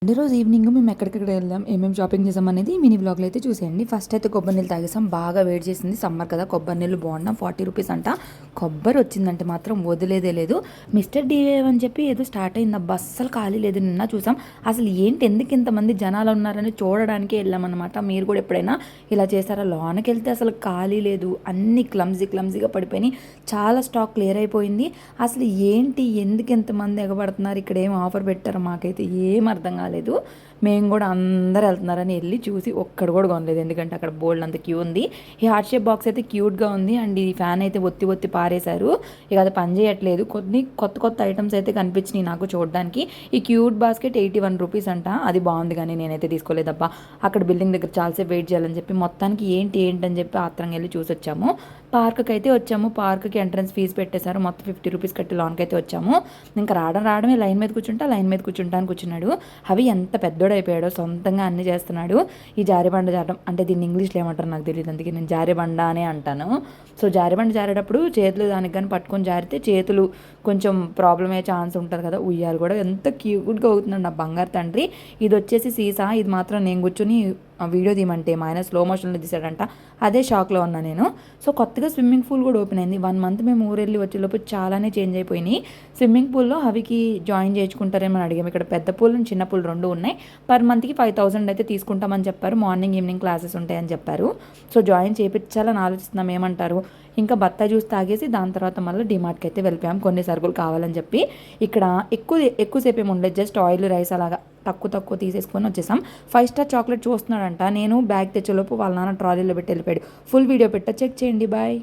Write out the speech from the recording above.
Sunday రోజు evening మేము ఎక్కడికక్కడ వెళ్దాం ఏమేమి షాపింగ్ చేసాం అనేది మినీ వ్లాగ్లో అయితే చూసేయండి. ఫస్ట్ అయితే కొబ్బరి నీళ్ళు తాగేసాం. బాగా వేడి చేసింది, సమ్మర్ కదా, కొబ్బరి నీళ్ళు బాగున్నాం. 40 రూపీస్ అంట. కొబ్బరి వచ్చిందంటే మాత్రం వదిలేదే లేదు. మిస్టర్ డివేవ్ అని చెప్పి ఏదో స్టార్ట్ అయింది అబ్బా, అస్సలు ఖాళీ లేదు. నిన్న చూసాం. అసలు ఏంటి, ఎందుకు ఇంతమంది జనాలు ఉన్నారని చూడడానికి వెళ్ళామన్నమాట. మీరు కూడా ఎప్పుడైనా ఇలా చేస్తారా? లోనకి వెళ్తే అసలు ఖాళీ లేదు, అన్ని క్లమ్జీగా పడిపోయినాయి. చాలా స్టాక్ క్లియర్ అయిపోయింది. అసలు ఏంటి, ఎందుకు ఎంతమంది ఎగబడుతున్నారు, ఇక్కడ ఏం ఆఫర్ పెట్టారో మాకైతే ఏం అర్థం కాలేదు. మేము కూడా అందరు వెళ్తున్నారని వెళ్ళి చూసి ఒక్కడు కూడా కొనలేదు, ఎందుకంటే అక్కడ బోల్డ్ అంత క్యూ ఉంది. ఈ హార్ట్ షేప్ బాక్స్ అయితే క్యూట్గా ఉంది. అండ్ ఈ ఫ్యాన్ అయితే ఒత్తి పారేశారు, ఇక అది పని చేయట్లేదు. కొన్ని కొత్త ఐటమ్స్ అయితే కనిపించినాయి నాకు చూడడానికి. ఈ క్యూట్ బాస్కెట్ 81 రూపీస్ అంట. అది బాగుంది, కానీ నేనైతే తీసుకోలేదబ్బా. అక్కడ బిల్డింగ్ దగ్గర చాలాసేపు వెయిట్ చేయాలని చెప్పి మొత్తానికి ఏంటి అని చెప్పి ఆత్రంగా వెళ్ళి చూసి వచ్చాము. పార్క్కి అయితే వచ్చాము. పార్క్కి ఎంట్రన్స్ ఫీజు పెట్టేశారు. మొత్తం 50 రూపీస్ కట్టి లోన్కి అయితే వచ్చాము. ఇంకా రావడమే లైన్ మీద కూర్చుంటా అని కూర్చున్నాడు. అవి ఎంత పెద్దోడైపోయాడో, సొంతంగా అన్ని చేస్తున్నాడు. ఈ జారిబండ జారడం అంటే దీన్ని ఇంగ్లీష్లో ఏమంటారు నాకు తెలియదు, అందుకే నేను జారిబండ అనే అంటాను. సో జారిబండ జారేటప్పుడు చేతులు దానికి కానీ పట్టుకొని జారితే చేతులు కొంచెం ప్రాబ్లం అయ్యే ఛాన్స్ ఉంటుంది కదా. ఉయ్యాలు కూడా ఎంత క్యూట్గా అవుతుందండి నా బంగారు తండ్రి. ఇది వచ్చేసి సీసా. ఇది మాత్రం నేను కూర్చొని వీడియో తీయమంటే మా ఆయన స్లో మోషన్లో తీసాడంట. అదే షాక్లో ఉన్నా నేను. సో కొత్తగా స్విమ్మింగ్ పూల్ కూడా ఓపెన్ అయింది. 1 మంత్ మేము ఊరెళ్ళి వచ్చేలోపు చాలానే చేంజ్ అయిపోయినాయి. స్విమ్మింగ్ పూల్లో అవికి జాయిన్ చేయించుకుంటారేమని అడిగాము. ఇక్కడ పెద్ద పూల్ చిన్న పూల్ 2 ఉన్నాయి. పర్ మంత్కి 5000 అయితే తీసుకుంటామని చెప్పారు. మార్నింగ్ ఈవినింగ్ క్లాసెస్ ఉంటాయని చెప్పారు. సో జాయిన్ చేయించాలని ఆలోచిస్తున్నాం, ఏమంటారు. ఇంకా బత్తాయి జ్యూస్ తాగేసి దాని తర్వాత మళ్ళీ డిమార్ట్కి అయితే వెళ్ళిపోయాం కొన్ని సరుకులు కావాలని చెప్పి. ఇక్కడ ఎక్కువసేపు ఏమి ఉండలేదు, జస్ట్ ఆయిల్ రైస్ అలాగా తక్కువ తీసేసుకొని వచ్చేసాం. 5 స్టార్ చాక్లెట్ చూస్తున్నాడంట. నేను బ్యాగ్ తెచ్చేలోపు వాళ్ళ నాన్న ట్రాలీలో పెట్టి వెళ్ళిపోయాడు. ఫుల్ వీడియో చెక్ చేయండి. బాయ్.